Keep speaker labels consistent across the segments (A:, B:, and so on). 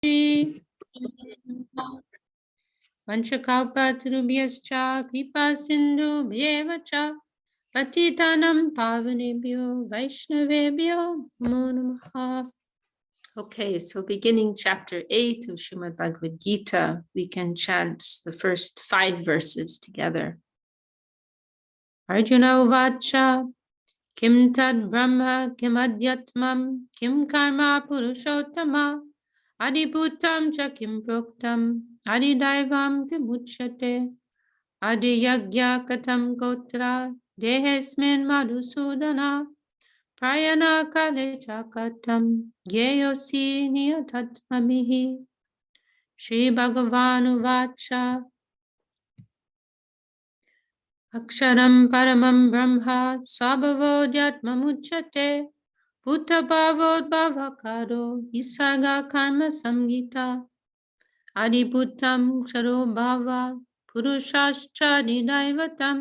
A: Vanchakalpatarubhyascha kripa sindhubhyeva cha patitanam pavanebhyo vaishnavebhyo namo namaha. Okay, so beginning chapter 8 of Srimad Bhagavad Gita, we can chant the first 5 verses together. Arjuna uvacha kim tad brahma kim adhyatmam kim karma purushottama adibhutam cha kim proktam adidaivam kim uchyate adiyagya katam gotra dehesmin madhusudana prayana kale cha katam gyeyosi niyatatmamihi. Shri Bhagavan uvacha Aksharam paramam brahma svabhavo jatmamuchyate bhutabhavodbhavakaro isarga karma samgita adibhutam ksharo bhava purushascha nidaivatam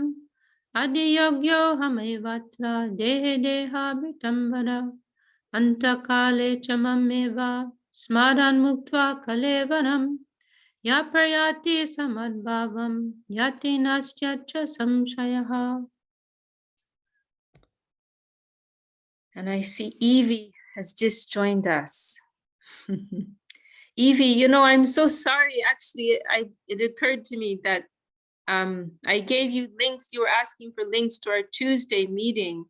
A: adiyogyo hamevatra dehe deha britambara antakale chamameva smaran muktva kalevaram Ya prayati samadbhavam yati nasyacha samshayaha. And I see Evie has just joined us. Evie, I'm so sorry. Actually, it occurred to me that I gave you links. You were asking for links to our Tuesday meeting,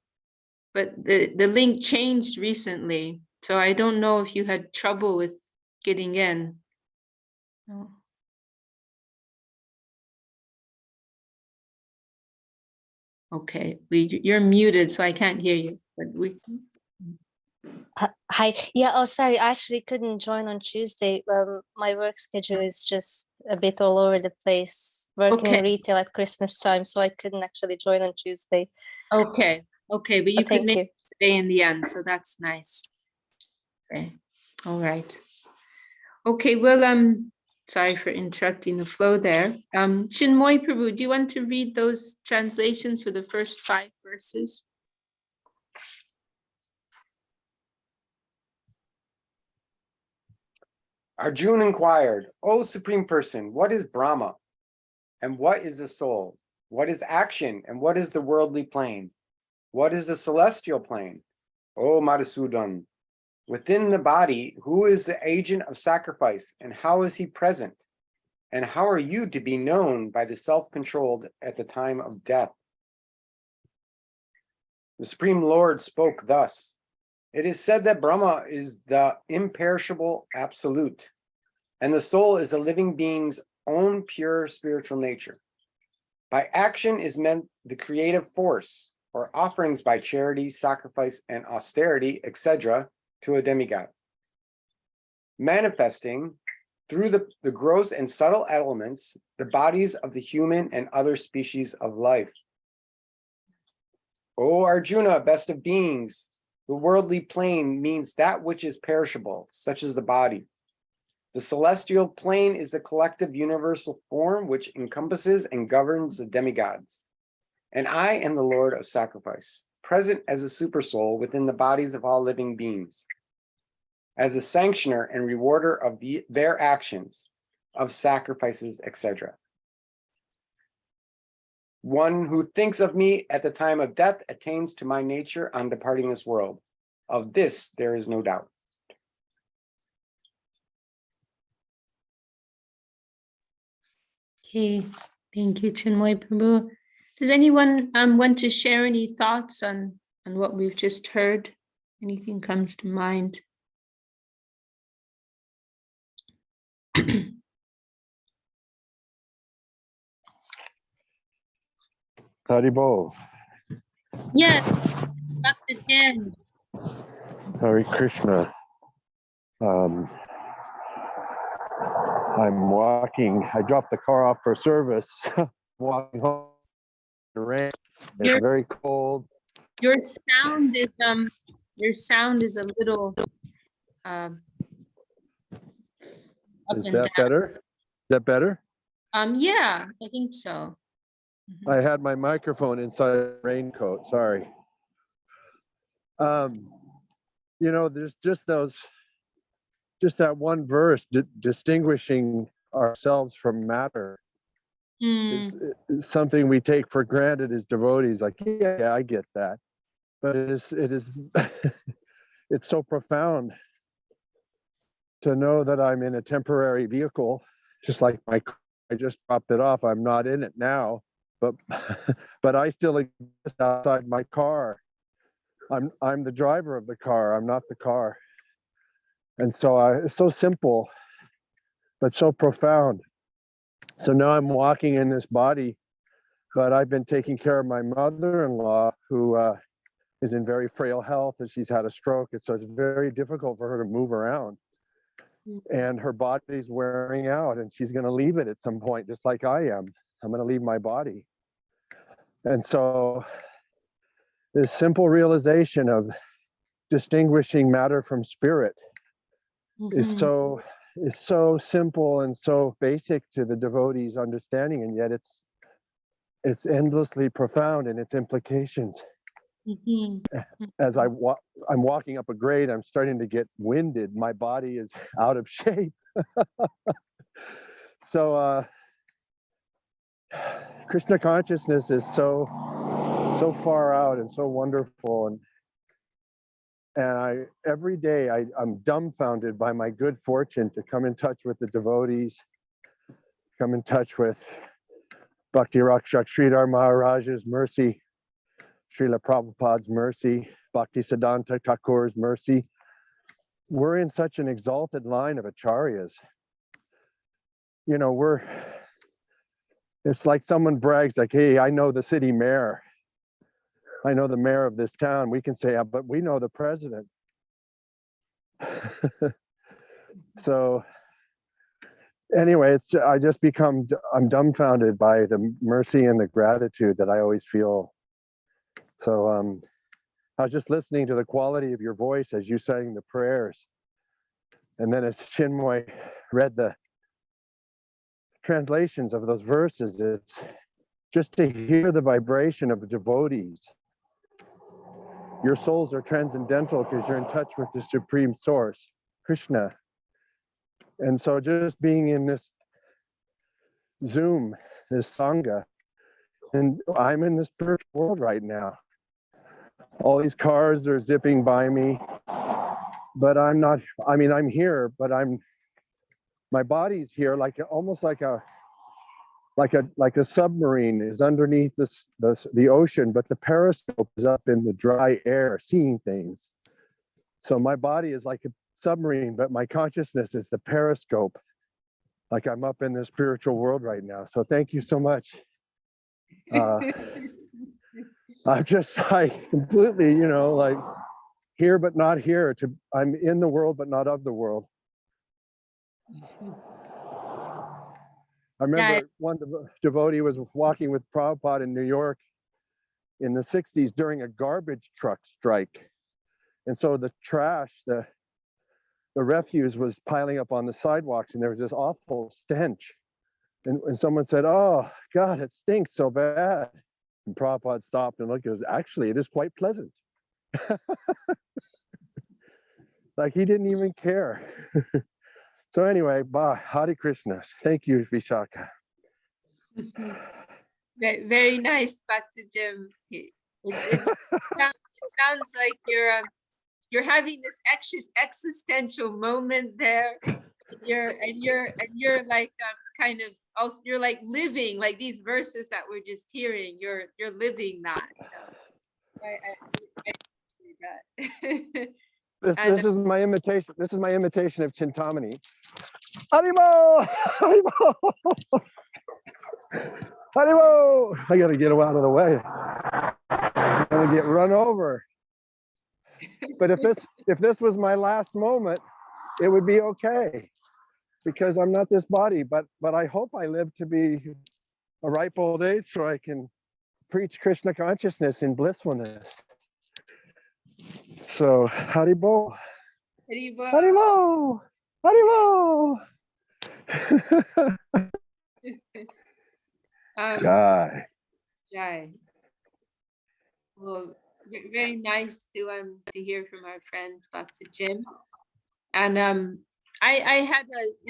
A: but the link changed recently. So I don't know if you had trouble with getting in. No. Okay, you're muted, so I can't hear you. But
B: Hi. Yeah. Oh, sorry. I actually couldn't join on Tuesday. My work schedule is just a bit all over the place. Working in retail at Christmas time, so I couldn't actually join on Tuesday.
A: Okay. But you could make it today in the end, so that's nice. Okay. All right. Okay. Well, sorry for interrupting the flow there. Chinmoy Prabhu, do you want to read those translations for the first 5 verses?
C: Arjuna inquired, O Supreme Person, what is Brahma? And what is the soul? What is action? And what is the worldly plane? What is the celestial plane? O Madhusudan, within the body, who is the agent of sacrifice, and how is he present? And how are you to be known by the self-controlled at the time of death? The Supreme Lord spoke thus. It is said that Brahma is the imperishable absolute, and the soul is the living being's own pure spiritual nature. By action is meant the creative force, or offerings by charity, sacrifice, and austerity, etc., to a demigod. Manifesting through the gross and subtle elements, the bodies of the human and other species of life. O Arjuna, best of beings, the worldly plane means that which is perishable, such as the body. The celestial plane is the collective universal form which encompasses and governs the demigods. And I am the Lord of sacrifice, present as a supersoul within the bodies of all living beings, as the sanctioner and rewarder of their actions, of sacrifices, etc. One who thinks of me at the time of death attains to my nature on departing this world. Of this there is no doubt.
A: Okay, thank you, Chinmoy Prabhu. Does anyone want to share any thoughts on what we've just heard? Anything comes to mind?
D: Haribo.
A: Yes, Dr. Jen.
D: Hare Krishna. I'm walking. I dropped the car off for service. Walking home. The rain. It's very cold.
A: Your sound is a little up
D: Is
A: and
D: that
A: down.
D: better? Is that better?
A: Yeah, I think so.
D: I had my microphone inside the raincoat. Sorry. There's just those just that one verse, distinguishing ourselves from matter is something we take for granted as devotees. Like, yeah, I get that, but it is it's so profound to know that I'm in a temporary vehicle, just like my car. I just dropped it off. I'm not in it now, but but I still exist outside my car. I'm the driver of the car. I'm not the car. And so it's so simple, but so profound. So now I'm walking in this body, but I've been taking care of my mother-in-law, who is in very frail health, and she's had a stroke. And so it's very difficult for her to move around. And her body's wearing out, and she's going to leave it at some point, just like I am. I'm going to leave my body. And so this simple realization of distinguishing matter from spirit is so simple and so basic to the devotee's understanding, and yet it's endlessly profound in its implications. As I'm walking up a grade, I'm starting to get winded. My body is out of shape. So Krishna consciousness is so far out and so wonderful, and every day I'm dumbfounded by my good fortune to come in touch with the devotees, come in touch with Bhakti Rakshak Sridhar Maharaj's mercy, Srila Prabhupada's mercy, Bhakti Siddhanta Thakur's mercy. We're in such an exalted line of acharyas. You know, it's like someone brags like, hey, I know the city mayor. I know the mayor of this town. We can say, but we know the president. So anyway, I'm dumbfounded by the mercy and the gratitude that I always feel. So I was just listening to the quality of your voice as you sang the prayers. And then as Chinmoy read the translations of those verses, it's just to hear the vibration of the devotees. Your souls are transcendental because you're in touch with the supreme source, Krishna. And so just being in this Zoom, this Sangha, and I'm in the spiritual world right now. All these cars are zipping by me, but I'm not, I'm here, but my body's here, almost like a submarine is underneath the ocean, but the periscope is up in the dry air, seeing things. So my body is like a submarine, but my consciousness is the periscope. Like I'm up in the spiritual world right now. So thank you so much. I'm just like completely, like here but not here. I'm in the world but not of the world. I remember one devotee was walking with Prabhupada in New York in the 60s during a garbage truck strike. And so the trash, the refuse was piling up on the sidewalks, and there was this awful stench. And someone said, oh, God, it stinks so bad. And Prabhupada stopped and looked and goes, actually, it is quite pleasant. Like he didn't even care. So anyway, bye, Hare Krishna. Thank you, Vishaka.
A: Very nice, Bhakti Jim. It sounds like you're having this existential moment there. And you're like kind of also you're like living like these verses that we're just hearing. You're living that. I that.
D: This is my imitation. This is my imitation of Chintamani. Harimo! Harimo! Harimo! I gotta get out of the way. I'm gonna get run over. But if this was my last moment, it would be okay, because I'm not this body. But I hope I live to be a ripe old age so I can preach Krishna consciousness in blissfulness. So Haribo. Haribo. Haribo. Jai.
A: Jai. Well, very nice to hear from our friend Bhakti Jim. And I had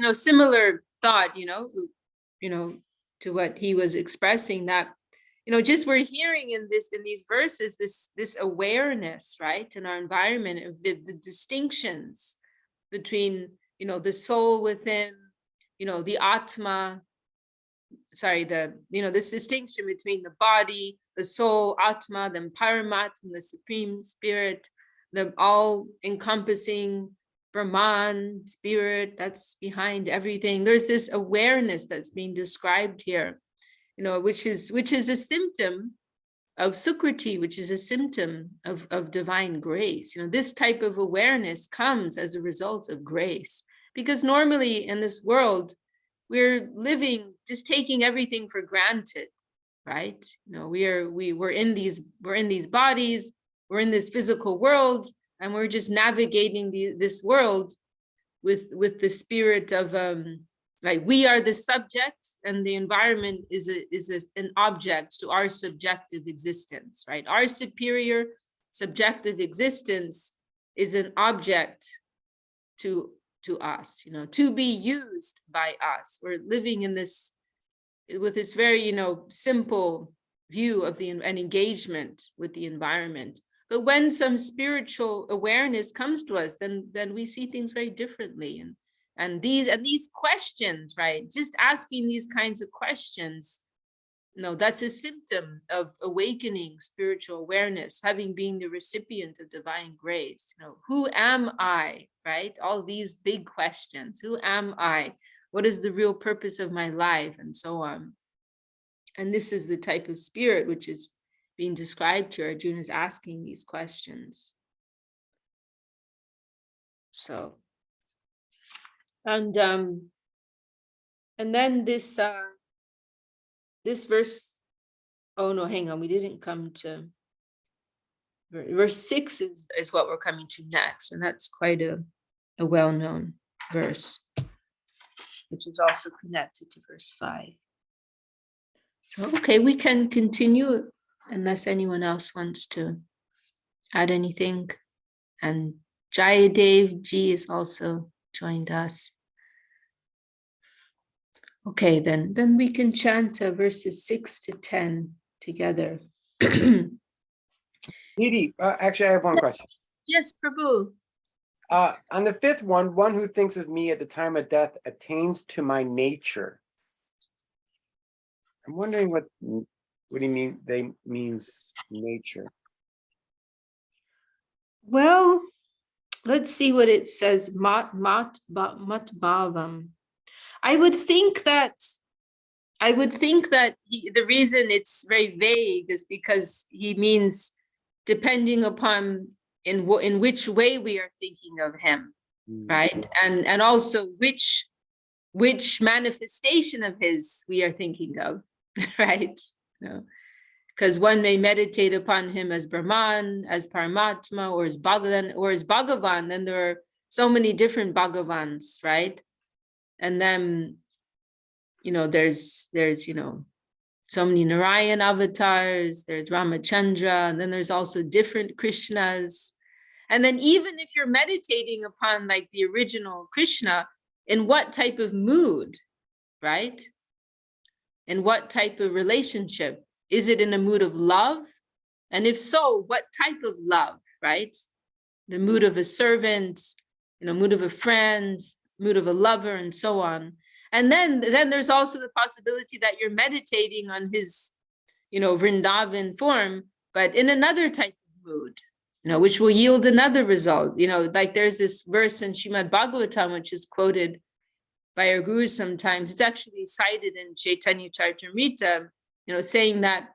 A: a similar thought, to what he was expressing, that just we're hearing in these verses this awareness, right, in our environment of the distinctions between the soul within, the Atma, sorry, this distinction between the body, the soul, Atma, then Paramatma, the supreme spirit, the all encompassing Brahman spirit that's behind everything. There's this awareness that's being described here, which is a symptom of Sukriti, which is a symptom of divine grace. This type of awareness comes as a result of grace, because normally in this world, we're living, just taking everything for granted, right? We're in these bodies, we're in this physical world, and we're just navigating this world with the spirit of like we are the subject, and the environment is an object to our subjective existence, right? Our superior subjective existence is an object to us, to be used by us. We're living in this, with this very, simple view of an engagement with the environment. But when some spiritual awareness comes to us, then we see things very differently. And these questions, right? Just asking these kinds of questions, that's a symptom of awakening spiritual awareness, having been the recipient of divine grace. Who am I, right? All these big questions. Who am I? What is the real purpose of my life? And so on. And this is the type of spirit which is being described here. Arjuna is asking these questions. So, and then this verse, oh no, hang on, we didn't come to verse 6 is what we're coming to next, and that's quite a well-known verse, which is also connected to verse 5. So, okay, we can continue unless anyone else wants to add anything. And Jayadev Ji is also joined us. Okay, then we can chant verses 6 to 10 together.
C: Didi, actually, I have one question.
A: Yes, Prabhu.
C: On the fifth one who thinks of me at the time of death attains to my nature. I'm wondering what do you mean? They means nature.
A: Well, let's see what it says. Mat bhavam. I would think that the reason it's very vague is because he means depending upon in which way we are thinking of him, right? And also which manifestation of his we are thinking of, right? Because one may meditate upon him as Brahman, as Paramatma, or as Bhagavan, then there are so many different Bhagavans, right? And then, there's so many Narayan avatars, there's Ramachandra, and then there's also different Krishnas. And then even if you're meditating upon like the original Krishna, in what type of mood, right? In what type of relationship? Is it in a mood of love? And if so, what type of love, right? The mood of a servant, mood of a friend, mood of a lover, and so on. And then there's also the possibility that you're meditating on his, Vrindavan form, but in another type of mood, which will yield another result. Like there's this verse in Srimad Bhagavatam, which is quoted by our gurus sometimes. It's actually cited in Chaitanya Charitamrita, saying that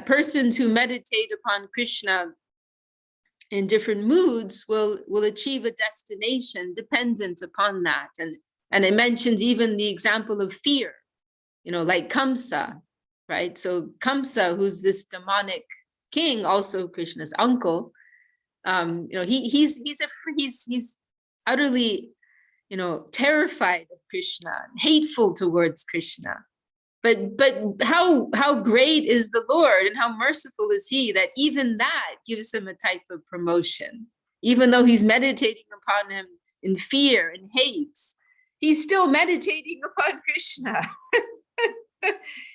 A: persons who meditate upon Krishna in different moods will achieve a destination dependent upon that. And it mentions even the example of fear, like Kamsa, right? So Kamsa, who's this demonic king, also Krishna's uncle, he's utterly, terrified of Krishna, hateful towards Krishna. But how great is the Lord, and how merciful is he that even that gives him a type of promotion, even though he's meditating upon him in fear and hates, he's still meditating upon Krishna.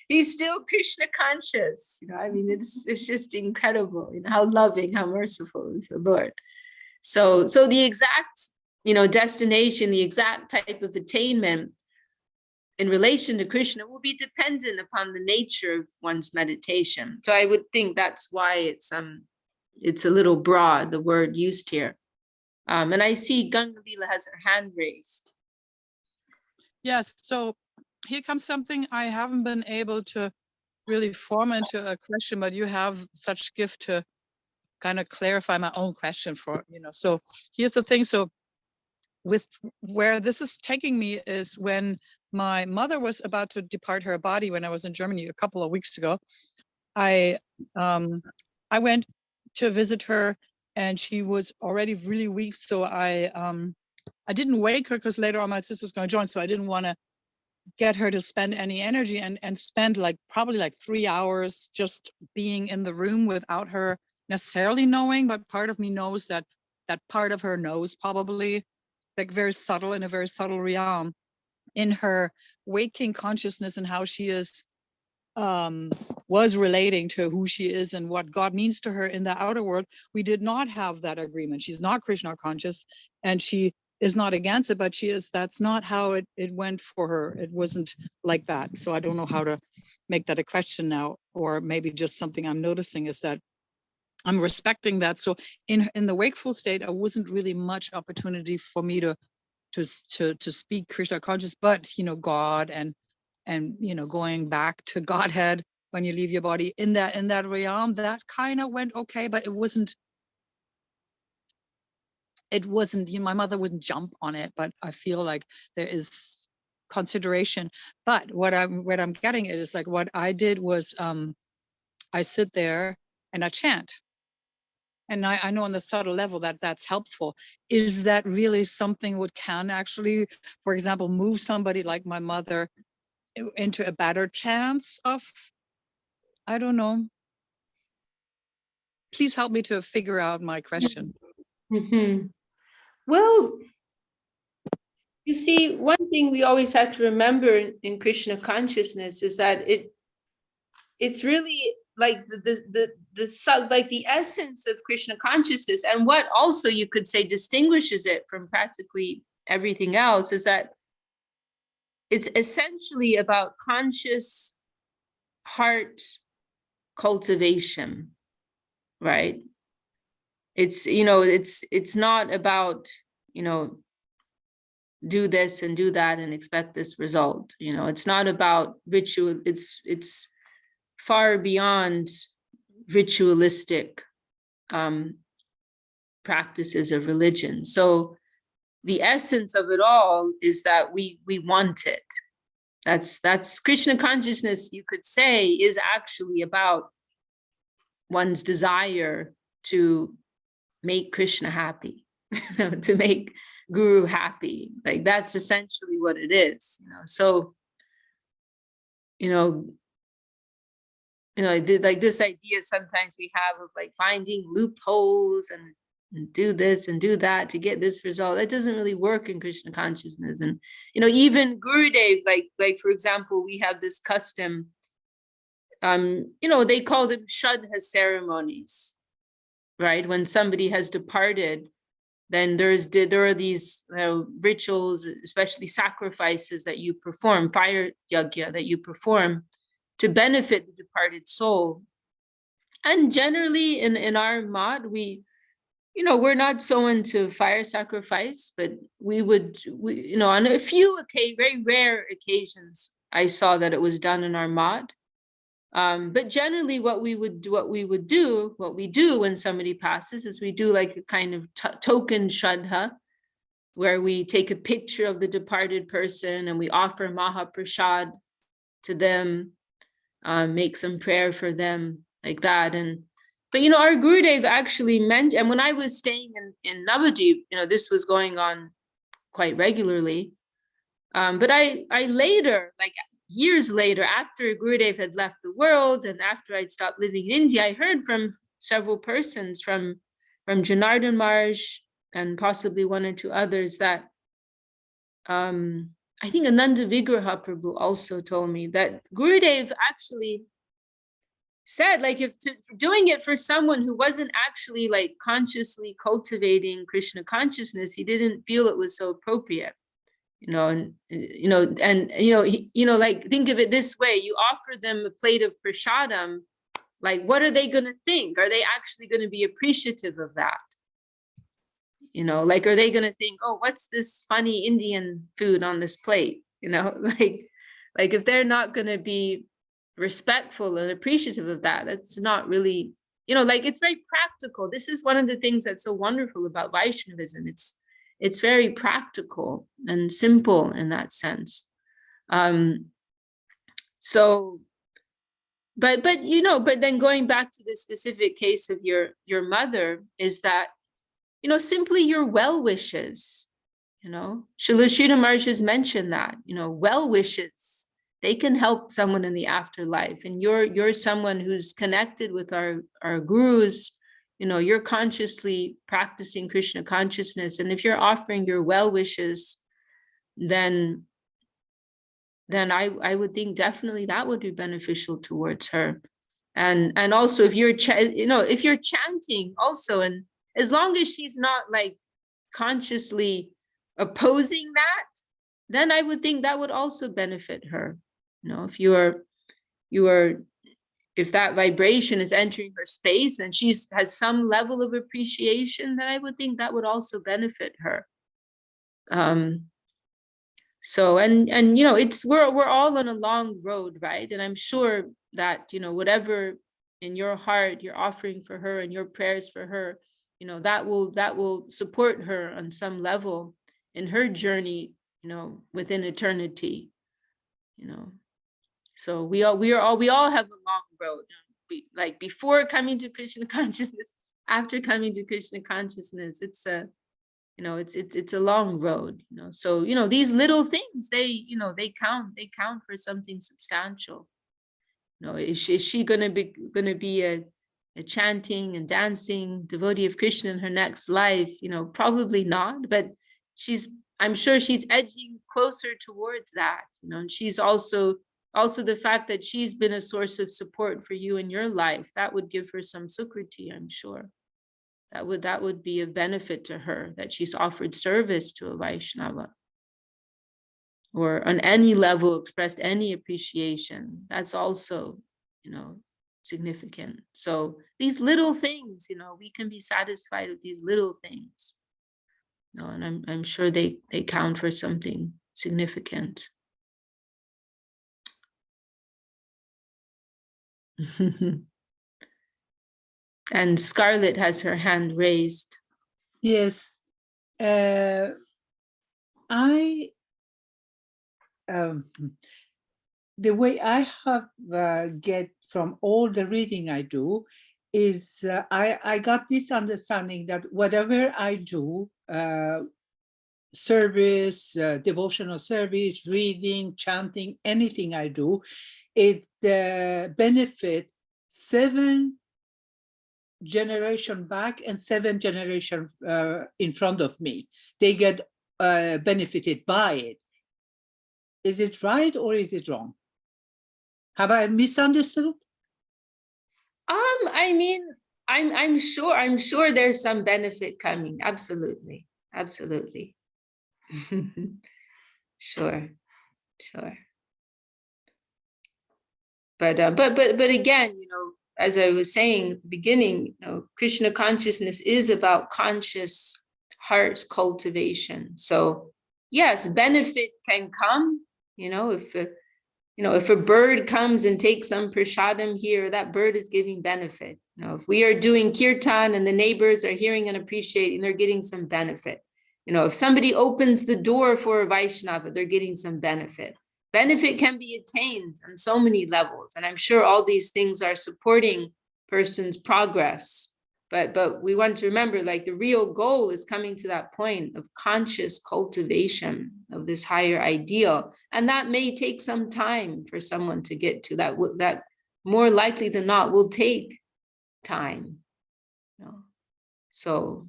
A: He's still Krishna conscious. I mean, it's just incredible, how loving, how merciful is the Lord. So the exact, destination, the exact type of attainment in relation to Krishna will be dependent upon the nature of one's meditation. So I would think that's why it's a little broad, the word used here. And I see Gangalila has her hand raised.
E: Yes, so here comes something I haven't been able to really form into a question, but you have such gift to kind of clarify my own question for, so here's the thing. So with where this is taking me is when my mother was about to depart her body when I was in Germany a couple of weeks ago, I went to visit her and she was already really weak. So I didn't wake her because later on my sister's going to join. So I didn't want to get her to spend any energy and spend probably 3 hours just being in the room without her necessarily knowing, but part of me knows that part of her knows, probably very subtle, in a very subtle realm, in her waking consciousness and how she is was relating to who she is and what God means to her in the outer world. We did not have that agreement. She's not Krishna conscious and she is not against it, but that's not how it went for her. It wasn't like that. So I don't know how to make that a question now, or maybe just something I'm noticing is that I'm respecting that. So in the wakeful state, there wasn't really much opportunity for me to speak Krishna conscious, but God and going back to Godhead when you leave your body in that realm, that kind of went okay, but it wasn't, my mother wouldn't jump on it, but I feel like there is consideration. But what I'm getting at is what I did was I sit there and I chant. And I know on the subtle level that's helpful. Is that really something what can actually, for example, move somebody like my mother into a better chance of, I don't know. Please help me to figure out my question.
A: Mm-hmm. Well, you see, one thing we always have to remember in Krishna consciousness is that it's really like the essence of Krishna consciousness, and what also you could say distinguishes it from practically everything else is that it's essentially about conscious heart cultivation, right? It's it's not about do this and do that and expect this result. It's not about ritual. It's far beyond ritualistic practices of religion. So the essence of it all is that we want it. That's Krishna consciousness, you could say, is actually about one's desire to make Krishna happy, to make Guru happy. Like that's essentially what it is. So like this idea sometimes we have of finding loopholes and do this and do that to get this result. That doesn't really work in Krishna consciousness. And even Gurudev, like for example, we have this custom, they call them Shraddha ceremonies, right? When somebody has departed, then there are these rituals, especially sacrifices that you perform, fire yajna that you perform to benefit the departed soul. And generally in our mod, we're not so into fire sacrifice, but we on a few very rare occasions, I saw that it was done in our mod. But generally what we do when somebody passes is we do like a kind of token shraddha, where we take a picture of the departed person and we offer Mahaprasad to them, make some prayer for them, like that. But our Gurudev actually meant, and when I was staying in Navadvip, this was going on quite regularly. But I later, like years later, after Gurudev had left the world and after I'd stopped living in India, I heard from several persons, from Janardhan Maharaj, and possibly one or two others, that I think Ananda Vigraha Prabhu also told me that Gurudev actually said, like, if doing it for someone who wasn't actually like consciously cultivating Krishna consciousness, he didn't feel it was so appropriate. And like, think of it this way: you offer them a plate of prasadam, like, what are they going to think? Are they actually going to be appreciative of that? Like, are they going to think, oh, what's this funny Indian food on this plate? Like if they're not going to be respectful and appreciative of that, that's not really, like, it's very practical. This is one of the things that's so wonderful about Vaishnavism. It's very practical and simple in that sense. So, but then going back to the specific case of your mother, is that, simply your well wishes, Srila Sridhar Maharaj has mentioned that, well wishes, they can help someone in the afterlife. And you're someone who's connected with our gurus, you're consciously practicing Krishna consciousness. And if you're offering your well wishes, then I would think definitely that would be beneficial towards her. And also, if you're if you're chanting also, and as long as she's not like consciously opposing that, then I would think that would also benefit her. If that vibration is entering her space and she has some level of appreciation, then I would think that would also benefit her. So, and we're all on a long road, right? And I'm sure that, whatever in your heart you're offering for her and your prayers for her, that will support her on some level in her journey, within eternity, So we all have a long road. Like, before coming to Krishna consciousness, after coming to Krishna consciousness, it's a long road, So, these little things, they count for something substantial. Is she gonna be a chanting and dancing devotee of Krishna in her next life? Probably not, but I'm sure she's edging closer towards that, and she's also the fact that she's been a source of support for you in your life, that would give her some sukriti, I'm sure. That would be a benefit to her, that she's offered service to a Vaishnava, or on any level expressed any appreciation. That's also, significant. So these little things, we can be satisfied with these little things. And I'm sure they count for something significant. And Scarlett has her hand raised.
F: Yes. The way I have get from all the reading I do is I got this understanding that whatever I do, service, devotional service, reading, chanting, anything I do, it benefit 7 generation back and 7 generation in front of me. They get benefited by it. Is it right or is it wrong? Have I misunderstood?
A: I mean, I'm sure there's some benefit coming. Absolutely. Sure. But again, as I was saying at the beginning, Krishna consciousness is about conscious heart cultivation. So yes, benefit can come, if a bird comes and takes some prasadam here, that bird is giving benefit. If we are doing kirtan and the neighbors are hearing and appreciating, they're getting some benefit. If somebody opens the door for a Vaishnava, they're getting some benefit. Benefit can be attained on so many levels. And I'm sure all these things are supporting person's progress. But we want to remember, like, the real goal is coming to that point of conscious cultivation of this higher ideal. And that may take some time for someone to get to that. That more likely than not will take time. So,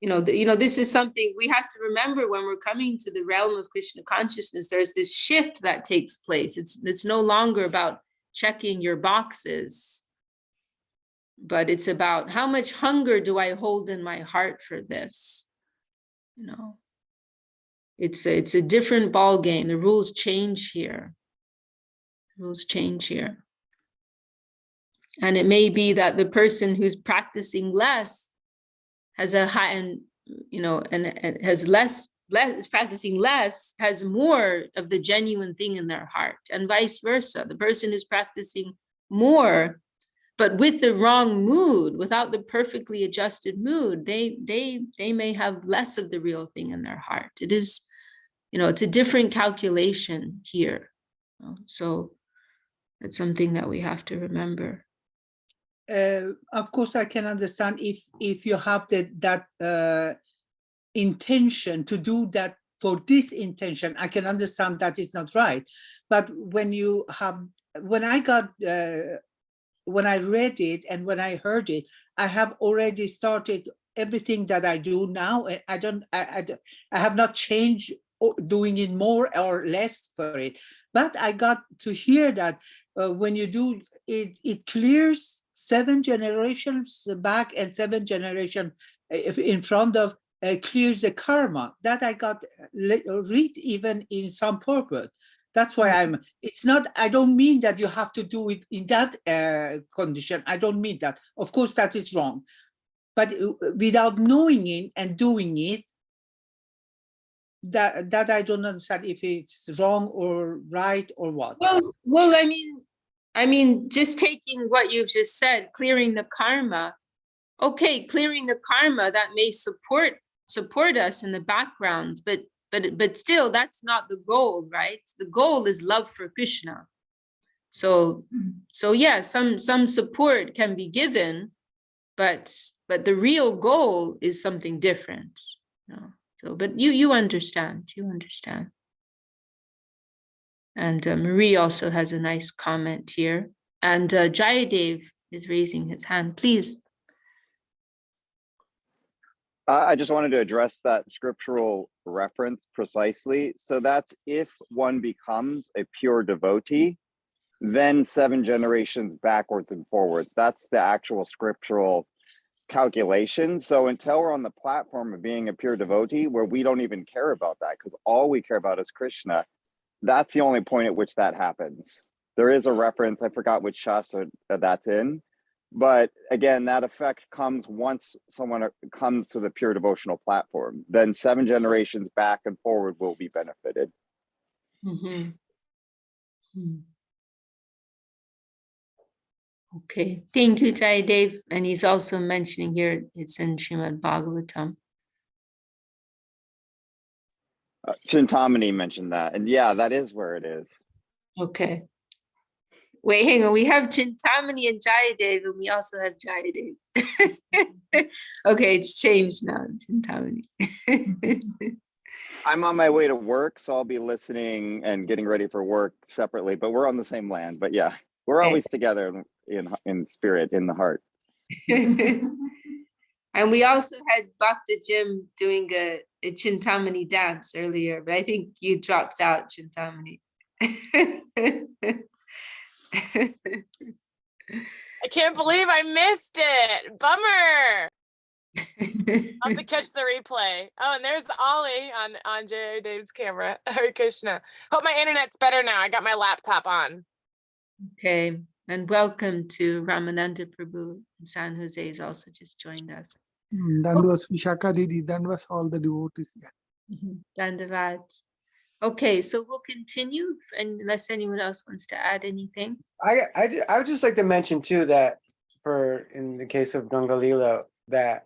A: this is something we have to remember when we're coming to the realm of Krishna consciousness. There's this shift that takes place. It's no longer about checking your boxes, but it's about how much hunger do I hold in my heart for this? It's a different ball game. The rules change here. Rules change here. And it may be that the person who's practicing less has a high, and has less is practicing less, has more of the genuine thing in their heart, and vice versa. The person who's practicing more, but with the wrong mood, without the perfectly adjusted mood, they may have less of the real thing in their heart. It is, it's a different calculation here. So that's something that we have to remember.
F: Of course, I can understand if you have that intention to do that for this intention, I can understand that it's not right. But when I read it and when I heard it, I have already started everything that I do now. I have not changed doing it more or less for it. But I got to hear that when you do it, it clears 7 generations back and 7 generations in front of, clears the karma. That I got read even in some purport. That's why it's not, I don't mean that you have to do it in that condition. I don't mean that. Of course, that is wrong. But without knowing it and doing it, that I don't understand if it's wrong or right or what.
A: Well, I mean, just taking what you've just said, clearing the karma. Okay, clearing the karma, that may support us in the background, but still, that's not the goal, right? The goal is love for Krishna. So yeah, some support can be given, but the real goal is something different. So, but you understand. And Marie also has a nice comment here. And Jayadev is raising his hand. Please.
G: I just wanted to address that scriptural reference precisely. So that's if one becomes a pure devotee, then 7 generations backwards and forwards. That's the actual scriptural calculation. So until we're on the platform of being a pure devotee, where we don't even care about that, because all we care about is Krishna, that's the only point at which that happens. There is a reference, I forgot which shastra that's in, but again, that effect comes once someone comes to the pure devotional platform. Then 7 generations back and forward will be benefited.
A: Mm-hmm. Okay, thank you, Jayadev. And he's also mentioning here, it's in Srimad Bhagavatam.
G: Chintamani mentioned that, and yeah, that is where it is.
A: Okay. Wait, hang on. We have Chintamani and Jayadev, and we also have Jayadev. Okay, it's changed now, Chintamani.
G: I'm on my way to work, so I'll be listening and getting ready for work separately, but we're on the same land. But yeah, we're always together in spirit, in the heart.
A: And we also had Bhakta Jim doing a Chintamani dance earlier, but I think you dropped out, Chintamani.
H: I can't believe I missed it. Bummer. I'll have to catch the replay. Oh, and there's Ollie on Jayadev's camera. Hare Krishna. Hope my internet's better now. I got my laptop on.
A: Okay. And welcome to Ramananda Prabhu in San Jose has also just joined us.
I: Dandavas Vishaka Didi, Dandavas all the devotees. Yeah.
A: Dandavat. Okay, so we'll continue unless anyone else wants to add anything.
C: I would just like to mention too that in the case of Gangalila, that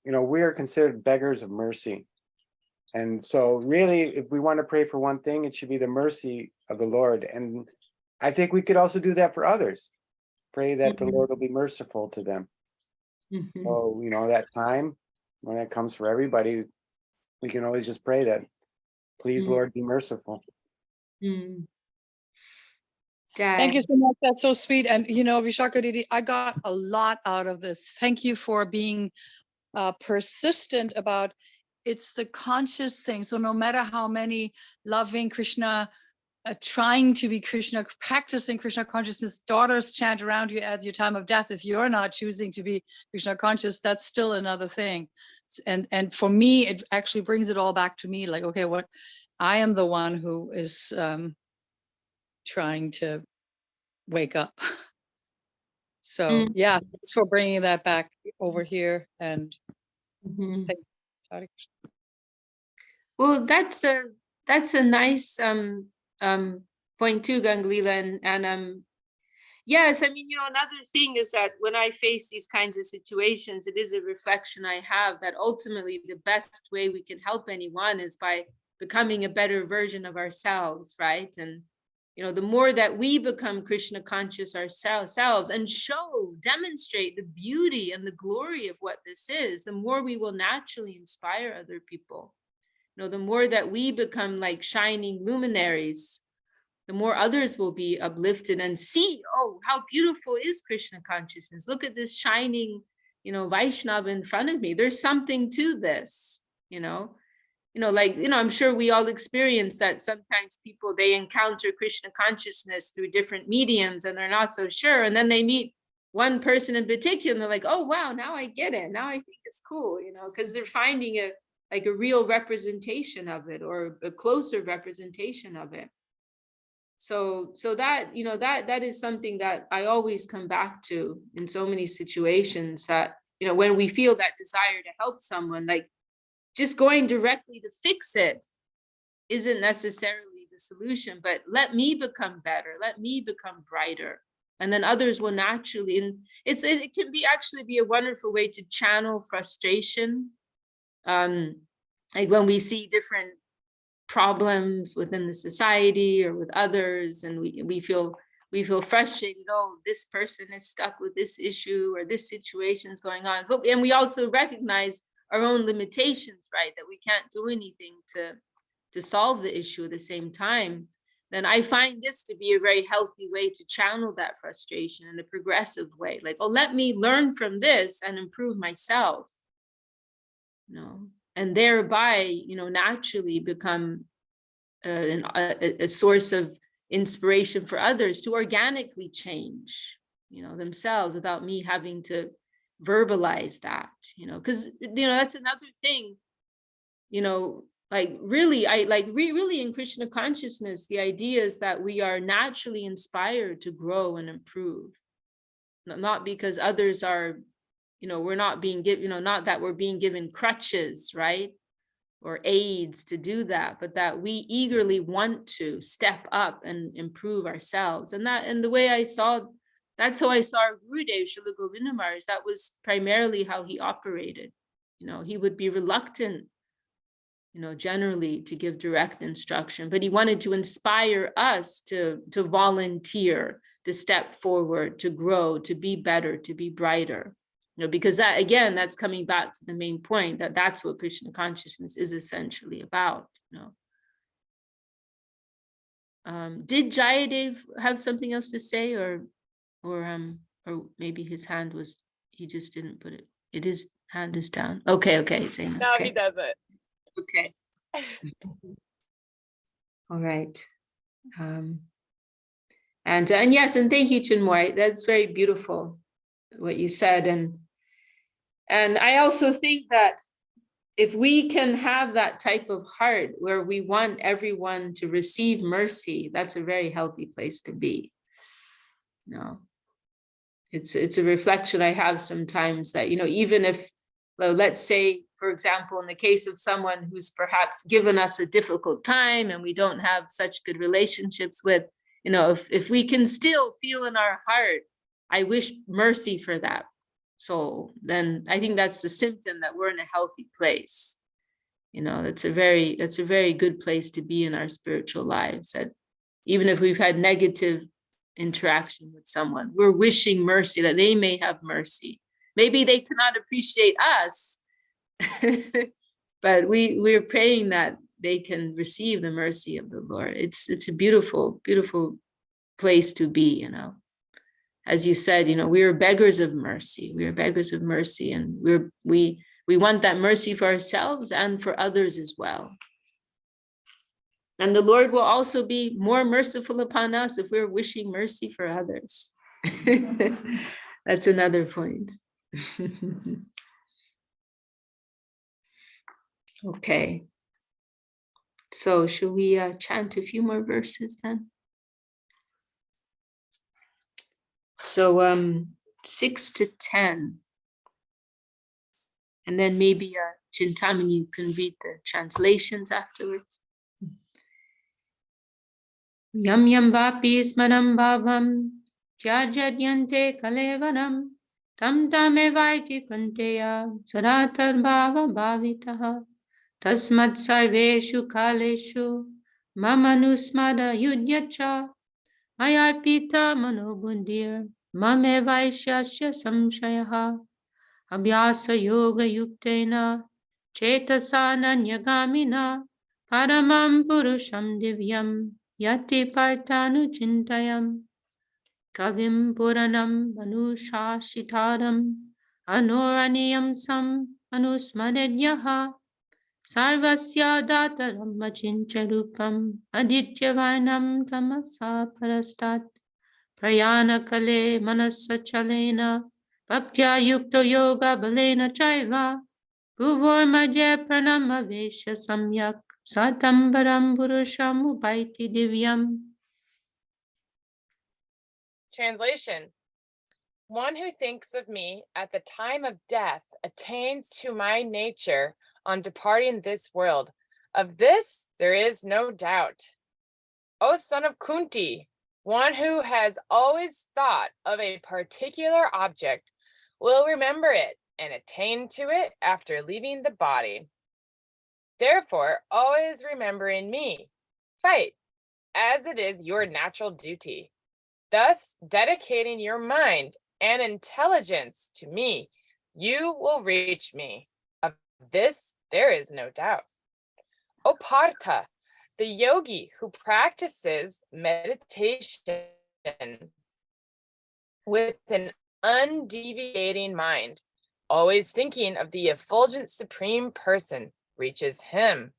C: we are considered beggars of mercy. And so really, if we want to pray for one thing, it should be the mercy of the Lord. And I think we could also do that for others. Pray that the Lord will be merciful to them. So, that time when it comes for everybody, we can always just pray that, please, Lord, be merciful.
E: Thank you so much. That's so sweet. And, Vishaka Didi, I got a lot out of this. Thank you for being persistent about it's the conscious thing. So no matter how many loving Krishna, trying to be Krishna, practicing Krishna consciousness daughters chant around you at your time of death, if you're not choosing to be Krishna conscious, that's still another thing. And for me, it actually brings it all back to me, like, okay, what I am the one who is trying to wake up. So yeah, thanks for bringing that back over here. And thank you, Hare Krishna.
A: Well, that's a nice point too, Ganglila, and yes, I mean, another thing is that when I face these kinds of situations, it is a reflection I have that ultimately the best way we can help anyone is by becoming a better version of ourselves, right? And the more that we become Krishna conscious ourselves and demonstrate the beauty and the glory of what this is, the more we will naturally inspire other people. The more that we become like shining luminaries, the more others will be uplifted and see, oh, how beautiful is Krishna consciousness. Look at this shining, Vaishnava in front of me. There's something to this, I'm sure we all experience that sometimes people, they encounter Krishna consciousnness through different mediums and they're not so sure. And then they meet one person in particular and they're like, oh, wow, now I get it. Now I think it's cool, because they're finding a real representation of it or a closer representation of it. So that, that is something that I always come back to in so many situations that, when we feel that desire to help someone, like just going directly to fix it isn't necessarily the solution, but let me become better, let me become brighter. And then others will naturally, and it can be actually be a wonderful way to channel frustration. Like when we see different problems within the society or with others, and we feel frustrated, oh, this person is stuck with this issue or this situation is going on. And we also recognize our own limitations, right? That we can't do anything to solve the issue at the same time. Then I find this to be a very healthy way to channel that frustration in a progressive way. Like, oh, let me learn from this and improve myself, and thereby, naturally become a source of inspiration for others to organically change, themselves without me having to verbalize that, because, that's another thing, really in Krishna consciousness, the idea is that we are naturally inspired to grow and improve, not because others are, we're not being given, not that we're being given crutches, right? Or aids to do that, but that we eagerly want to step up and improve ourselves. And the way that's how I saw Gurudev, Srila Govinda Maharaj. That was primarily how he operated. He would be reluctant, generally to give direct instruction, but he wanted to inspire us to volunteer, to step forward, to grow, to be better, to be brighter. Because that, again, that's coming back to the main point, that that's what Krishna consciousness is essentially about. Did Jayadev have something else to say, or maybe his hand was, he just didn't put it. His hand is down. Okay, saying
H: No,
A: okay.
H: he does it.
A: Okay. All right. And yes, and thank you, Chinmoy. That's very beautiful what you said, and I also think that if we can have that type of heart where we want everyone to receive mercy, that's a very healthy place to be. It's a reflection I have sometimes that, even if, let's say, for example, in the case of someone who's perhaps given us a difficult time and we don't have such good relationships with, if we can still feel in our heart, I wish mercy for that soul, then I think that's the symptom that we're in a healthy place. That's a very good place to be in our spiritual lives. That even if we've had negative interaction with someone, we're wishing mercy, that they may have mercy. Maybe they cannot appreciate us, but we're praying that they can receive the mercy of the Lord. It's a beautiful, beautiful place to be, As you said, we are beggars of mercy. We are beggars of mercy, and we We want that mercy for ourselves and for others as well. And the Lord will also be more merciful upon us if we're wishing mercy for others. That's another point. Okay. So should we chant a few more verses then? So 6 to 10. And then maybe Chintamani, you can read the translations afterwards. Yam yam vapi smaram bhavam tyajadyante kalevaram tam tame vaiti kunteya saratar bhava bhavitaha tasmat sarveshu kaleshu mamanusmada yudyacha mayarpita manobundir mame vaishyasya samshayaha abhyasa yoga yuktena chetasa nanyagamina paramam purusham divyam yati partanu chintayam kavim puranam manushashitaram anoraniyam sam anusmaredyaha sarvasya dataram machincharupam adityavarnam tamasa parastat prayana kale manasa chalena bhaktya yukto yoga balena chaiva bhuvormaje pranama vesha samyak satambaram purusham upaiti divyam.
H: Translation. One who thinks of me at the time of death attains to my nature on departing this world. Of this there is no doubt. O son of Kunti, one who has always thought of a particular object will remember it and attain to it after leaving the body. Therefore, always remembering me, fight, as it is your natural duty. Thus, dedicating your mind and intelligence to me, you will reach me. Of this, there is no doubt. O Partha, the yogi who practices meditation with an undeviating mind, always thinking of the effulgent Supreme Person, reaches him.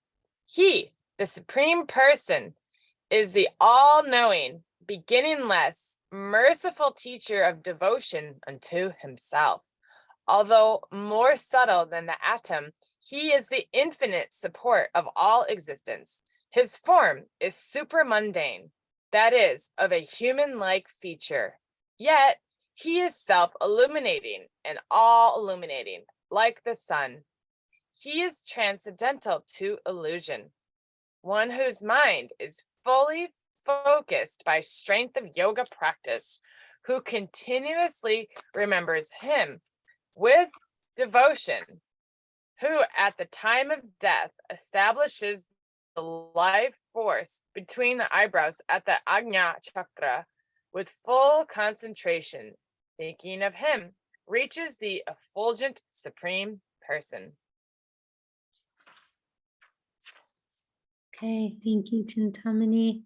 H: He, the Supreme Person, is the all-knowing, beginningless, merciful teacher of devotion unto himself. Although more subtle than the atom, he is the infinite support of all existence. His form is supramundane, that is, of a human-like feature. Yet, he is self-illuminating and all-illuminating, like the sun. He is transcendental to illusion, one whose mind is fully focused by strength of yoga practice, who continuously remembers him with devotion, who at the time of death establishes the life force between the eyebrows at the Ajna chakra with full concentration, thinking of him, reaches the effulgent Supreme Person.
A: Okay, thank you, Chintamani.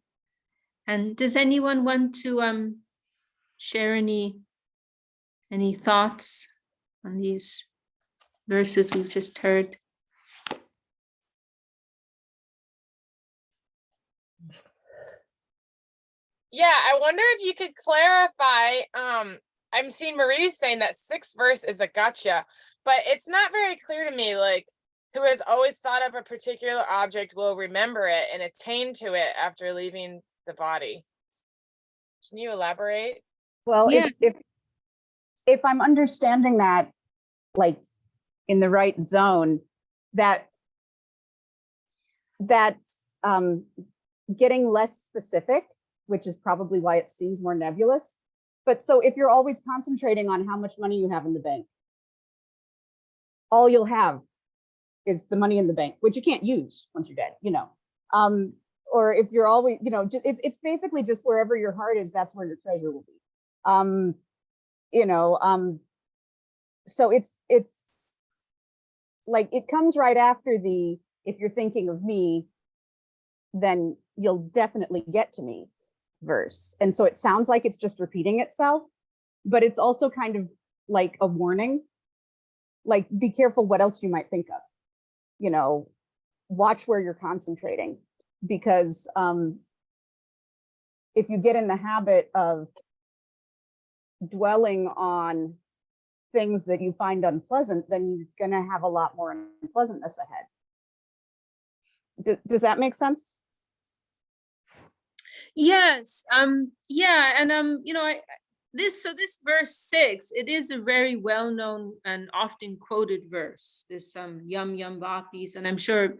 A: And does anyone want to share any thoughts on these verses we've just heard?
H: Yeah, I wonder if you could clarify. I'm seeing Marie saying that 6th verse is a gotcha, but it's not very clear to me, like, who has always thought of a particular object will remember it and attain to it after leaving the body. Can you elaborate?
J: Well,
A: Yeah.
J: if I'm understanding that, like, in the right zone, that's getting less specific, which is probably why it seems more nebulous. But so if you're always concentrating on how much money you have in the bank, all you'll have is the money in the bank, which you can't use once you're dead, or if you're always, it's basically just wherever your heart is, that's where your treasure will be. So it's like, it comes right after the, if you're thinking of me, then you'll definitely get to me verse. And so it sounds like it's just repeating itself, but it's also kind of like a warning like be careful what else you might think of. You know, watch where you're concentrating, because if you get in the habit of dwelling on things that you find unpleasant, then you're going to have a lot more unpleasantness ahead. Does that make sense?
A: Yes. Yeah. And you know, this verse 6, it is a very well-known and often quoted verse, this yum yum vapis. And I'm sure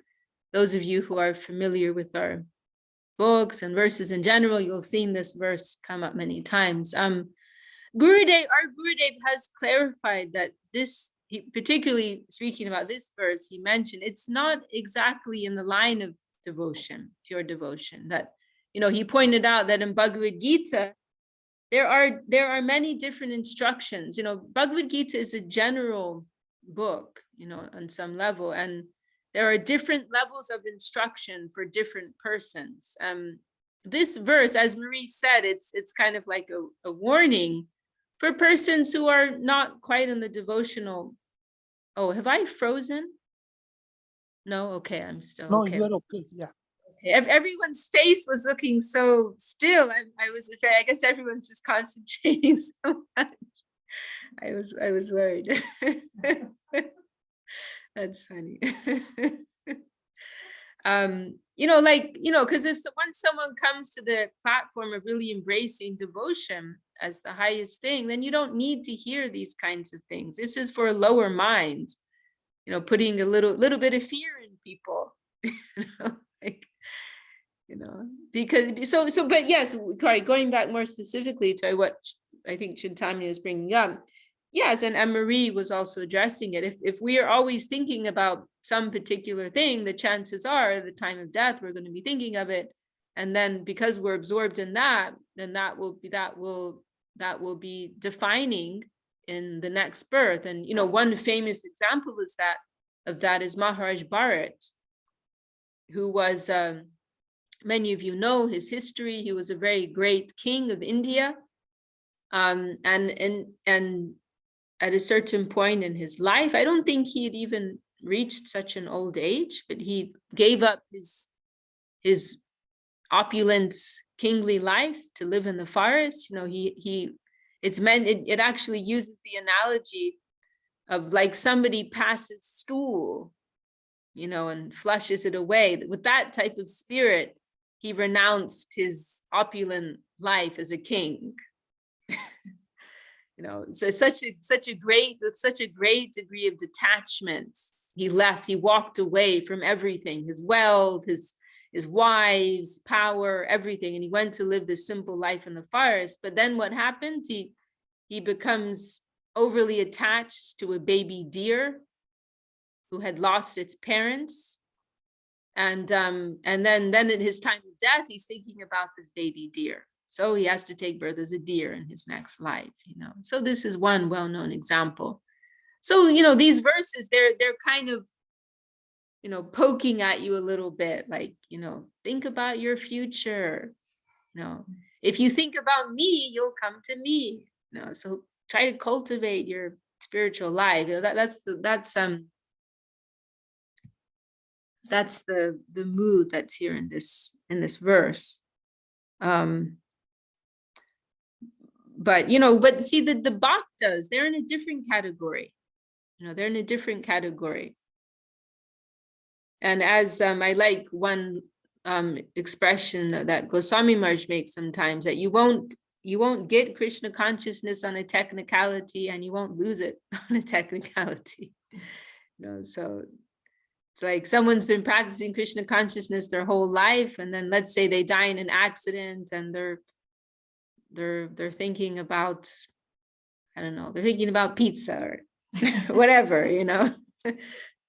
A: those of you who are familiar with our books and verses in general, you'll have seen this verse come up many times. Our Gurudev has clarified that this, particularly speaking about this verse, he mentioned it's not exactly in the line of devotion, pure devotion. That, you know, he pointed out that in Bhagavad Gita, there are many different instructions. You know, Bhagavad Gita is a general book, you know, on some level, and there are different levels of instruction for different persons. This verse, as Marie said, it's kind of like a warning for persons who are not quite in the devotional. Oh, have I frozen? No, okay, I'm still
I: No,
A: okay.
I: you're okay. Yeah.
A: Everyone's face was looking so still. I was afraid. I guess everyone's just concentrating so much. I was worried. That's funny. You know, like, you know, because once someone comes to the platform of really embracing devotion as the highest thing, then you don't need to hear these kinds of things. This is for a lower mind, you know, putting a little bit of fear in people. You know, like, you know, because but yes, going back more specifically to what I think Chintamani is bringing up, yes, and Marie was also addressing it. If we are always thinking about some particular thing, the chances are at the time of death we're going to be thinking of it, and then because we're absorbed in that, then that will be defining in the next birth. And you know, one famous example of that is Maharaj Bharat, who was many of you know his history. He was a very great king of India, and at a certain point in his life, I don't think he had even reached such an old age, but he gave up his opulent kingly life to live in the forest. You know, it actually uses the analogy of like somebody passes stool, you know, and flushes it away. With that type of spirit, he renounced his opulent life as a king. You know, so with such a great degree of detachment, he walked away from everything, his wealth, his wives, power, everything, and he went to live this simple life in the forest. But then what happened? He becomes overly attached to a baby deer who had lost its parents. And then at his time of death, he's thinking about this baby deer. So he has to take birth as a deer in his next life, you know. So this is one well-known example. So, you know, these verses, they're kind of, you know, poking at you a little bit, like, you know, think about your future. You know, if you think about me, you'll come to me. You know, so try to cultivate your spiritual life. You know, that's the mood that's here in this verse. But you know, but see, the bhaktas, they're in a different category. You know, they're in a different category. And as I like one expression that Goswami Maharaj makes sometimes, that you won't get Krishna consciousness on a technicality, and you won't lose it on a technicality. You know, so it's like someone's been practicing Krishna consciousness their whole life, and then let's say they die in an accident, and they're thinking about, I don't know, they're thinking about pizza or whatever, you know,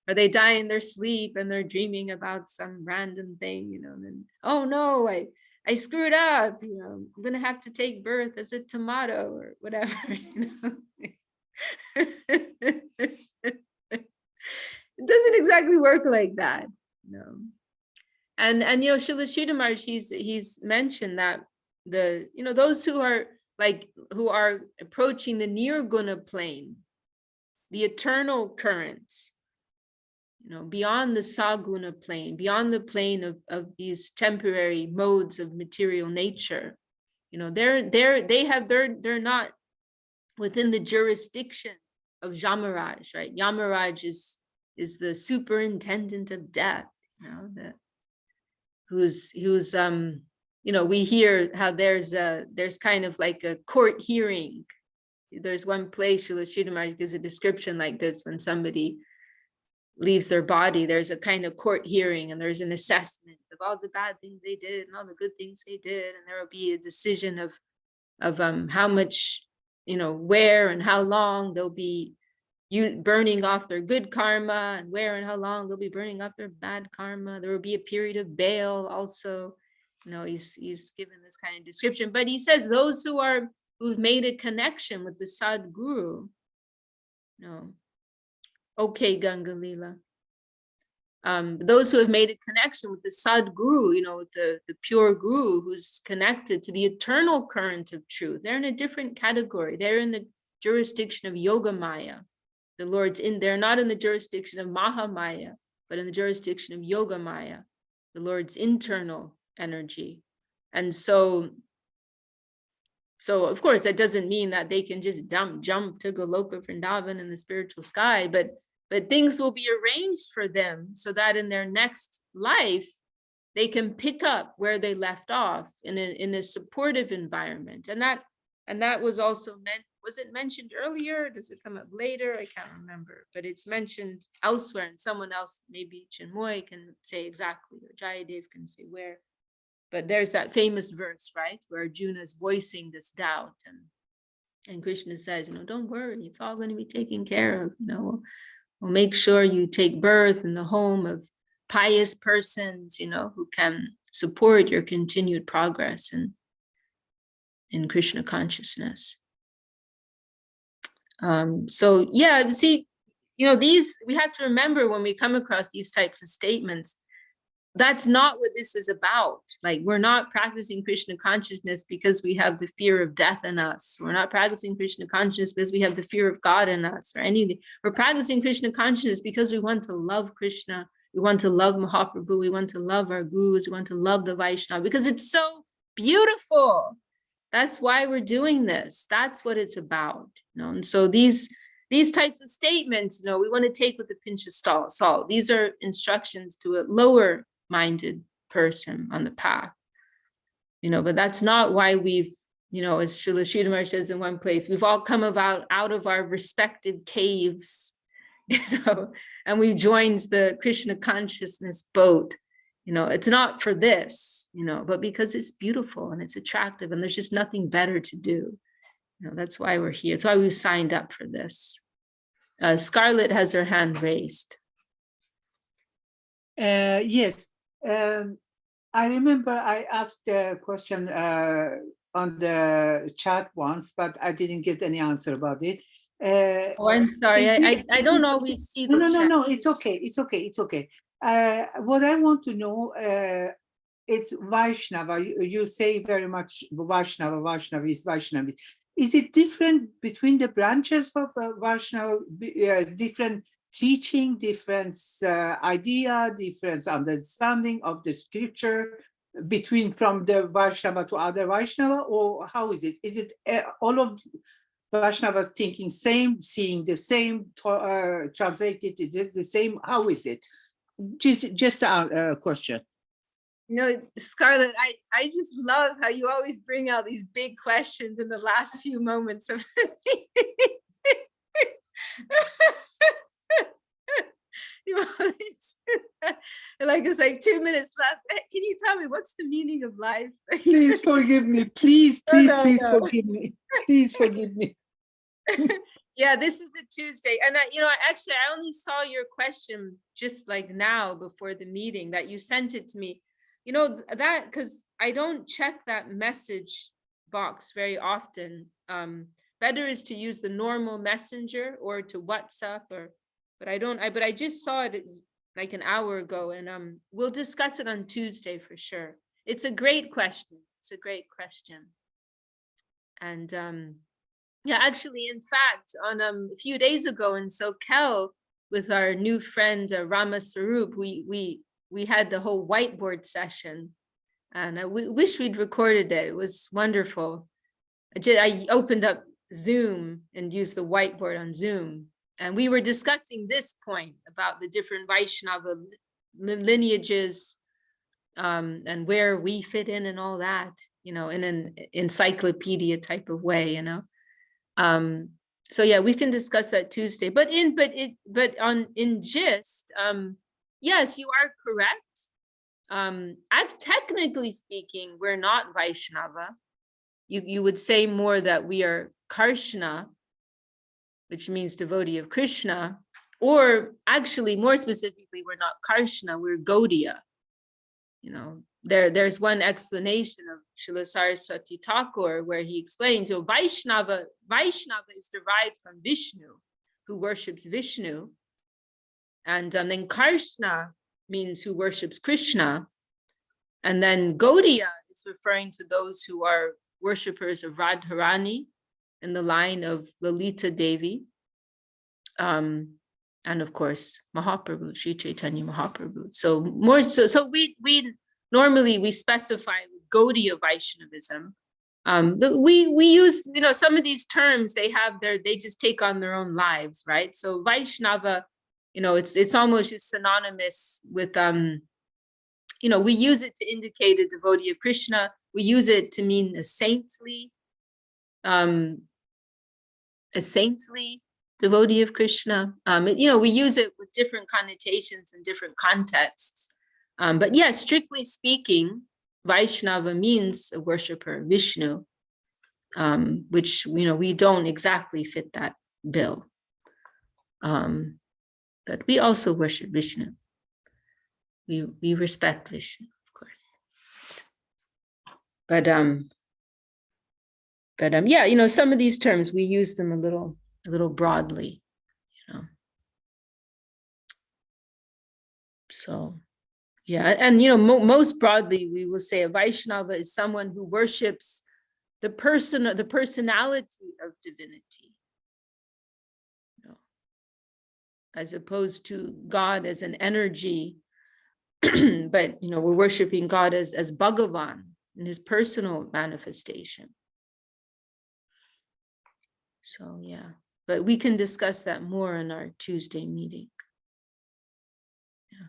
A: or they die in their sleep and they're dreaming about some random thing, you know, and then, oh no, I screwed up, you know, I'm gonna have to take birth as a tomato or whatever, you know. It doesn't exactly work like that, you know. And you know, Srila Sridhar Maharaj, he's mentioned that you know, those who are approaching the nirguna plane, the eternal currents, beyond the saguna plane, beyond the plane of these temporary modes of material nature. They're not within the jurisdiction of Yamaraj, right? Yamaraj is the superintendent of death, who's we hear how there's kind of like a court hearing. There's one place Srila Sridhar Maharaj gives a description like this: when somebody leaves their body, there's a kind of court hearing, and there's an assessment of all the bad things they did and all the good things they did, and there will be a decision of how much, where and how long they'll be burning off their good karma, and where and how long they'll be burning off their bad karma. There will be a period of bail also. He's given this kind of description, but he says those who've made a connection with the Sadguru, okay, Gangalila. Those who have made a connection with the Sadguru, with the pure Guru who's connected to the eternal current of truth, they're in a different category. They're in the jurisdiction of Yogamaya. The Lord's they're not in the jurisdiction of Mahamaya, but in the jurisdiction of Yogamaya, the Lord's internal energy. And so of course, that doesn't mean that they can just jump to Goloka Vrindavan in the spiritual sky, but things will be arranged for them so that in their next life, they can pick up where they left off in a supportive environment. And that was also was it mentioned earlier? Does it come up later? I can't remember, but it's mentioned elsewhere, and someone else, maybe Chinmoy, can say exactly, or Jayadev can say where. But there's that famous verse, right, where Arjuna is voicing this doubt, and Krishna says, don't worry, it's all going to be taken care of. We'll make sure you take birth in the home of pious persons, who can support your continued progress in Krishna consciousness. So yeah, see, these, we have to remember when we come across these types of statements, that's not what this is about. Like, we're not practicing Krishna consciousness because we have the fear of death in us. We're not practicing Krishna consciousness because we have the fear of God in us or anything. We're practicing Krishna consciousness because we want to love Krishna. We want to love Mahaprabhu. We want to love our gurus. We want to love the Vaishnava because it's so beautiful. That's why we're doing this. That's what it's about. And so these types of statements, we want to take with a pinch of salt. These are instructions to a lower minded person on the path, but that's not why we've, as Srila Sridhar Maharaj says in one place, we've all come out of our respective caves, and we've joined the Krishna consciousness boat. It's not for this, but because it's beautiful and it's attractive and there's just nothing better to do. That's why we're here. That's why we signed up for this. Scarlett has her hand raised.
F: Yes. I remember I asked a question on the chat once, but I didn't get any answer about it.
A: I'm sorry. I don't always see the chat.
F: No, it's okay. What I want to know, it's Vaishnava. You say very much Vaishnava is Vaishnava. Is it different between the branches of Vaishnava, different teaching, different idea, different understanding of the scripture from the Vaishnava to other Vaishnava, or how is it? Is it all of Vaishnavas thinking same, seeing the same, translated? Is it the same? How is it? Just a question.
A: Scarlett, I just love how you always bring out these big questions in the last few moments of the meeting. It's like 2 minutes left. Can you tell me what's the meaning of life?
F: Please forgive me. Please forgive me. Please forgive me.
A: Yeah, this is a Tuesday, and I only saw your question just like now before the meeting, that you sent it to me. That because I don't check that message box very often. Better is to use the normal messenger or to WhatsApp but I just saw it like an hour ago, and we'll discuss it on Tuesday for sure. It's a great question. And Yeah, actually, in fact, on a few days ago in Soquel with our new friend Rama Sarup, we had the whole whiteboard session, and I wish we'd recorded it. It was wonderful. I opened up Zoom and used the whiteboard on Zoom, and we were discussing this point about the different Vaishnava lineages, and where we fit in and all that, you know, in an encyclopedia type of way, you know. So yeah, we can discuss that Tuesday. But in gist, yes, you are correct. Technically speaking, we're not Vaishnava. You would say more that we are Karshna, which means devotee of Krishna, or actually more specifically, we're not Karshna, we're Gaudiya. You know, there's one explanation of Srila Saraswati Thakur where he explains, you know, Vaishnava is derived from Vishnu, who worships Vishnu, and then Karshna means who worships Krishna, and then Gaudiya is referring to those who are worshippers of Radharani in the line of Lalita Devi, and of course Mahaprabhu, Sri Chaitanya Mahaprabhu. So more so we normally we specify Gaudiya Vaishnavism. We use, you know, some of these terms, they just take on their own lives, right? So Vaishnava, you know, it's almost just synonymous with you know, we use it to indicate a devotee of Krishna. We use it to mean a saintly devotee of Krishna. You know, we use it with different connotations in different contexts. But yeah, strictly speaking, Vaishnava means a worshiper of Vishnu, which, you know, we don't exactly fit that bill. But we also worship Vishnu. We respect Vishnu, of course. But yeah, you know, some of these terms we use them a little broadly, you know. So yeah, and you know, most broadly, we will say a Vaishnava is someone who worships the personality of divinity, you know, as opposed to God as an energy. But you know, we're worshiping God as Bhagavan in his personal manifestation. So yeah, but we can discuss that more in our Tuesday meeting. Yeah.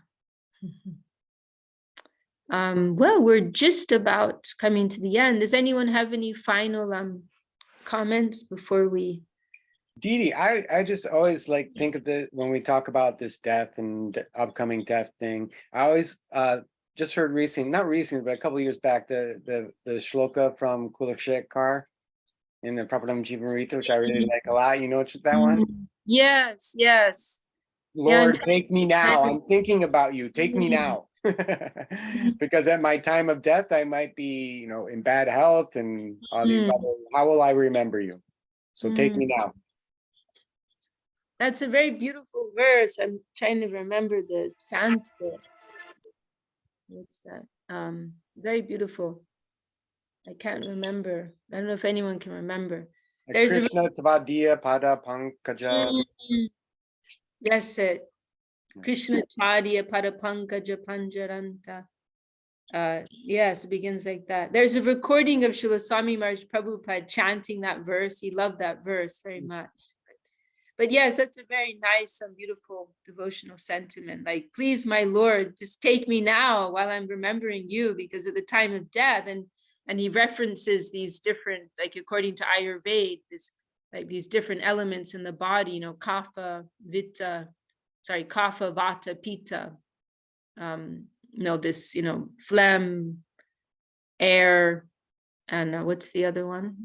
A: Well, we're just about coming to the end. Does anyone have any final comments before we?
C: Didi, I just always like think of the when we talk about this death and upcoming death thing. I always just heard not recently, but a couple of years back, the shloka from Kulakshekar in the Prapadam Jivanrita, which I really like a lot. You know that one?
A: Yes, yes.
C: Lord, take me now. I'm thinking about you. Take me now. Because at my time of death, I might be, you know, in bad health and all these other, how will I remember you? So take me now.
A: That's a very beautiful verse. I'm trying to remember the Sanskrit. What's that? Very beautiful. I can't remember. I don't know if anyone can remember. There's
C: Krishna Tvadiya Pada Pankaja.
A: That's it. Krishna Tvadiya Pada Pankaja Panjaranta. Yes, it begins like that. There's a recording of Srila Swami Maharaj Prabhupada chanting that verse. He loved that verse very much. But yes, that's a very nice and beautiful devotional sentiment. Like, please, my Lord, just take me now while I'm remembering you, because at the time of death, and he references these different, like according to Ayurveda, these different elements in the body, you know, kapha, vata, pitta, you know, this, you know, phlegm, air, and what's the other one?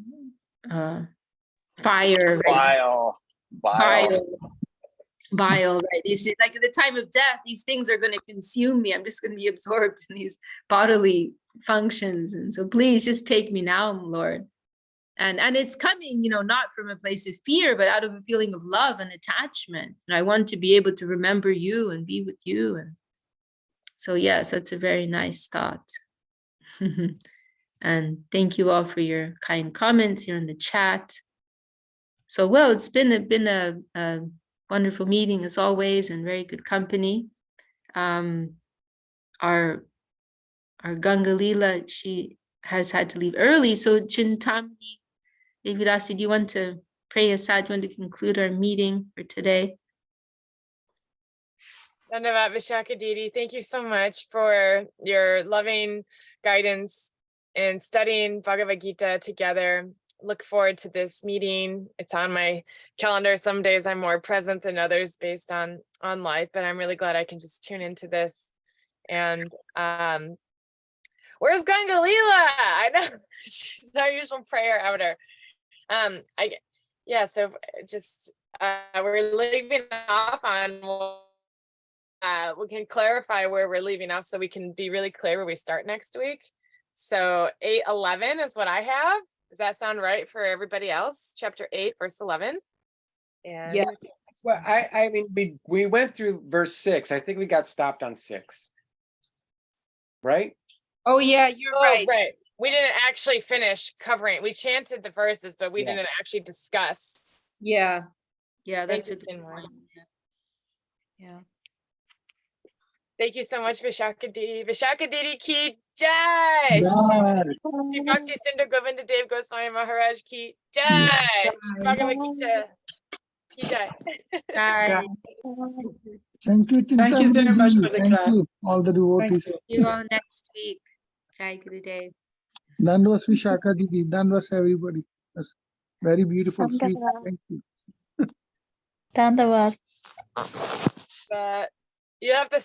A: Fire, right? Bile, right? You see, like at the time of death, these things are going to consume me. I'm just going to be absorbed in these bodily functions. And so please just take me now, Lord. And it's coming, you know, not from a place of fear, but out of a feeling of love and attachment. And I want to be able to remember you and be with you. And so, yes, that's a very nice thought. And thank you all for your kind comments here in the chat. So, well, it's been a wonderful meeting as always, and very good company. Our Gangalila, she has had to leave early. So Chintamani, Devidasi, do you want to pray us out? Do you want to conclude our meeting for today?
H: Dandavat Vishaka Didi, thank you so much for your loving guidance in studying Bhagavad Gita together. Look forward to this meeting. It's on my calendar. Some days I'm more present than others based on life, but I'm really glad I can just tune into this. And where's Gangalila? I know she's our usual prayer outer. So just we're leaving off on we can clarify where we're leaving off so we can be really clear where we start next week. So 8:11 is what I have. Does that sound right for everybody else? Chapter 8, verse 11. And
A: Yeah.
C: Well, I mean, we went through verse 6. I think we got stopped on 6. Right?
A: Oh yeah, you're right.
H: Right. We didn't actually finish covering. We chanted the verses, but we didn't actually discuss.
A: Yeah, that's a good
H: interesting
A: one.
H: one.
A: Yeah.
H: Thank you so much, Vishaka Didi. Vishaka Didi ki jai. Shri Bhakti Sindhu Govinda Dev Goswami Maharaj ki jai. Shri Bhagavad Gita ki jai.
A: Bye.
I: Thank you,
F: Thank you very much for the
I: Thank
F: class.
I: you, all the devotees.
A: See you all next week. Jai Gurudev.
I: Dandavas Vishaka Didi, Dandavas everybody. That's very beautiful, sweet. Thank you.
B: Dandavad.
H: You have to